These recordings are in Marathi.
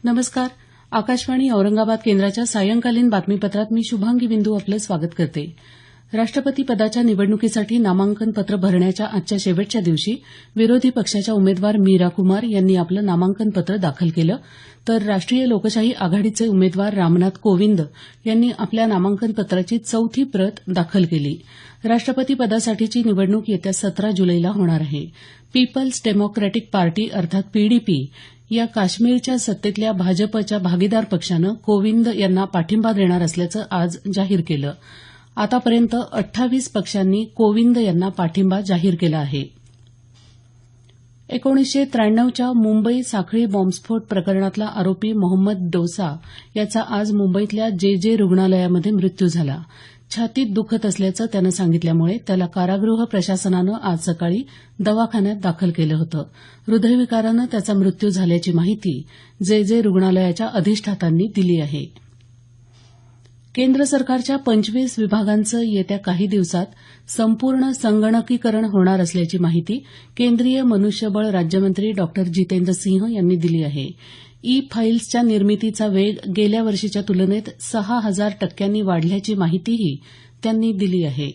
नमस्कार. आकाशवाणी औरंगाबाद केंद्राच्या सायंकालीन बातमीपत्रात मी शुभांगी बिंदू आपलं स्वागत करते. राष्ट्रपती पदाच्या निवडणुकीसाठी नामांकन पत्र भरण्याच्या आजच्या शेवटच्या दिवशी विरोधी पक्षाच्या उमेदवार मीरा कुमार यांनी आपलं नामांकन पत्र दाखल केलं, तर राष्ट्रीय लोकशाही आघाडीचे उमेदवार रामनाथ कोविंद यांनी आपल्या नामांकन पत्राची चौथी प्रत दाखल केली. राष्ट्रपती पदासाठीची निवडणूक येत्या 17 जुलैला होणार आहे. पीपल्स डेमोक्रॅटिक पार्टी अर्थात पीडीपी या काश्मीरच्या सत्तेतल्या भाजपच्या भागीदार पक्षानं कोविंद यांना पाठिंबा देणार असल्याचं आज जाहीर केलं. आतापर्यंत 28 पक्षांनी कोविंद यांना पाठिंबा जाहीर केला आहे. 1993च्या मुंबई साखळी बॉम्बस्फोट प्रकरणातला आरोपी मोहम्मद डोसा याचा आज मुंबईतल्या जे रुग्णालयामध्ये मृत्यू झाला. छातीत दुखत असल्याचं त्यानं सांगितल्यामुळे त्याला कारागृह प्रशासनानं आज सकाळी दवाखान्यात दाखल केलं होतं. हृदयविकारानं त्याचा मृत्यू झाल्याची माहिती जे रुग्णालयाच्या अधिष्ठातांनी दिली आहे. केंद्र सरकारच्या 25 विभागांचं येत्या काही दिवसात संपूर्ण संगणकीकरण होणार असल्याची माहिती केंद्रीय मनुष्यबळ राज्यमंत्री डॉ जितेंद्र सिंह यांनी दिली आहे. ई फाईल्सच्या निर्मितीचा वेग गेल्या वर्षीच्या तुलनेत 6,000% वाढल्याची माहितीही त्यांनी दिली आहे.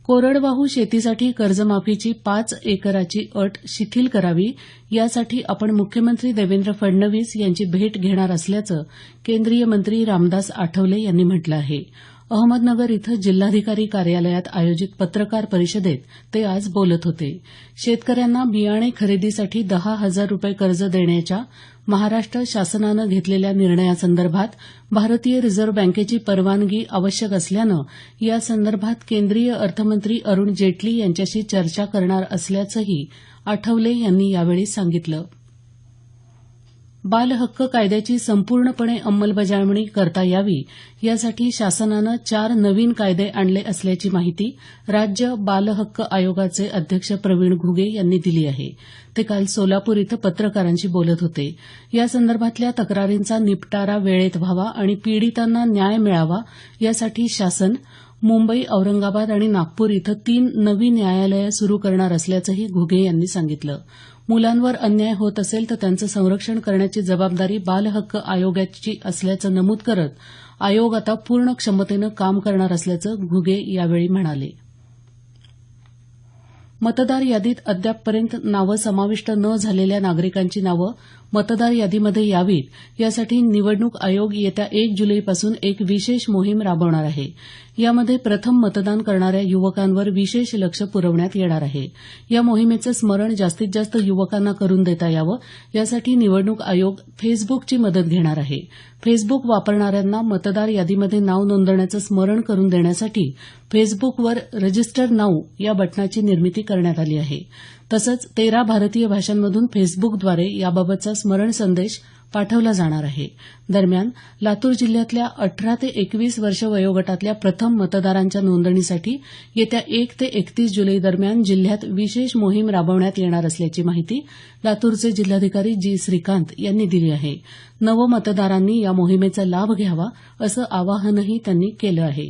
कोरडवाहू शेतीसाठी कर्जमाफीची 5 एकराची अट शिथिल करावी यासाठी आपण मुख्यमंत्री देवेंद्र फडणवीस यांची भेट घेणार असल्याचं केंद्रीय मंत्री रामदास आठवले यांनी म्हटलं आहे. अहमदनगर इथं जिल्हाधिकारी कार्यालयात आयोजित पत्रकार परिषदेत ते आज बोलत होते. शेतकऱ्यांना बियाणे खरेदीसाठी 10,000 रुपये कर्ज देण्याच्या महाराष्ट्र शासनानं घेतलेल्या निर्णयासंदर्भात भारतीय रिझर्व्ह बँकेची परवानगी आवश्यक असल्यानं यासंदर्भात केंद्रीय अर्थमंत्री अरुण जेटली यांच्याशी चर्चा करणार असल्याचंही आठवले यांनी यावेळी सांगितलं. बालहक्क कायद्याची संपूर्णपणे अंमलबजावणी करता यावी यासाठी शासनानं 4 नवीन कायदे आणले असल्याची माहिती राज्य बालहक्क आयोगाचे अध्यक्ष प्रवीण घुगे यांनी दिली आहे. ते काल सोलापूर इथं पत्रकारांशी बोलत होते. यासंदर्भातल्या तक्रारींचा निपटारा वेळेत व्हावा आणि पीडितांना न्याय मिळावा यासाठी शासन मुंबई, औरंगाबाद आणि नागपूर इथं 3 नवी न्यायालयं सुरू करणार असल्याचंही घुगे यांनी सांगितलं. मुलांवर अन्याय होत असेल तर त्यांचं संरक्षण करण्याची जबाबदारी बालहक्क आयोगाची असल्याचं नमूद करत आयोग आता पूर्ण क्षमतेनं काम करणार असल्याचं घुगे यावेळी म्हणाले. मतदार यादीत अद्यापपर्यंत नावं समाविष्ट न झालेल्या नागरिकांची नावं मतदार यादीमध्ये यावीत यासाठी निवडणूक आयोग येत्या 1 जुलैपासून एक विशेष मोहीम राबवणार आहे. यामध्ये प्रथम मतदान करणाऱ्या युवकांवर विशेष लक्ष पुरवण्यात येणार आहे. या मोहिमेचं स्मरण जास्तीत जास्त युवकांना करून देता यावं यासाठी निवडणूक आयोग फेसबुकची मदत घेणार आहे. फेसबुक वापरणाऱ्यांना मतदार यादीमध्ये नाव नोंदवण्याचं स्मरण करून देण्यासाठी फेसबुकवर रजिस्टर नाऊ या बटनाची निर्मिती करण्यात आली आहे. तसंच 13 भारतीय भाषांमधून फेसबुकद्वारे याबाबतचा स्मरण संदेश पाठवला जाणार आहे. दरम्यान लातूर जिल्ह्यातल्या 18 ते 21 वर्ष वयोगटातल्या प्रथम मतदारांच्या नोंदणीसाठी येत्या 1 ते 31 जुलै दरम्यान जिल्ह्यात विशेष मोहीम राबवण्यात येणार असल्याची माहिती लातूरचे जिल्हाधिकारी जी श्रीकांत यांनी दिली आहे. नवमतदारांनी या मोहिमेचा लाभ घ्यावा असं आवाहनही त्यांनी केलं आहे.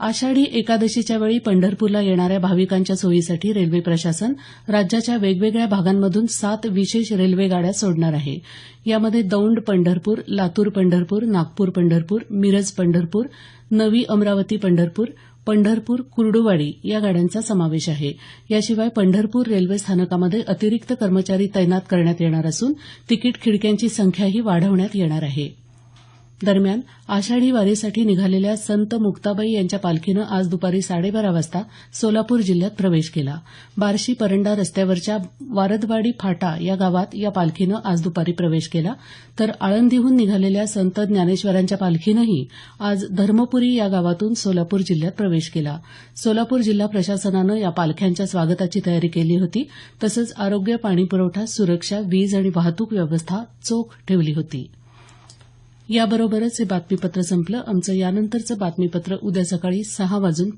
आषाढी एकादशीच्या वेळी पंढरपूरला येणाऱ्या भाविकांच्या सोयीसाठी रेल्वे प्रशासन राज्याच्या वेगवेगळ्या भागांमधून 7 विशेष रेल्वे गाड्या सोडणार आहे. यामध्ये दौंड पंढरपूर, लातूर पंढरपूर, नागपूर पंढरपूर, मिरज पंढरपूर, नवी अमरावती पंढरपूर, पंढरपूर कुर्डुवाडी या गाड्यांचा समावेश आहे. याशिवाय पंढरपूर रेल्वे स्थानकामध्ये अतिरिक्त कर्मचारी तैनात करण्यात येणार असून तिकीट खिडक्यांची संख्याही वाढवण्यात येणार आहे. दरम्यान आषाढी वारीसाठी निघालेल्या संत मुक्ताबाई यांच्या पालखीनं आज दुपारी 12:30 वाजता सोलापूर जिल्ह्यात प्रवेश केला. बार्शी परंडा रस्त्यावरच्या वारदवाडी फाटा या गावात या पालखीनं आज दुपारी प्रवेश केला, तर आळंदीहून निघालेल्या संत ज्ञानेश्वरांच्या पालखीनंही आज धर्मपुरी या गावातून सोलापूर जिल्ह्यात प्रवेश केला. सोलापूर जिल्हा प्रशासनानं या पालख्यांच्या स्वागताची तयारी केली होती. तसंच आरोग्य, पाणीपुरवठा, सुरक्षा, वीज आणि वाहतूक व्यवस्था चोख ठेवली होती. याबरोबरच हे बातमीपत्र संपलं. आमचं यानंतरचं बातमीपत्र उद्या सकाळी 6:50 वाजून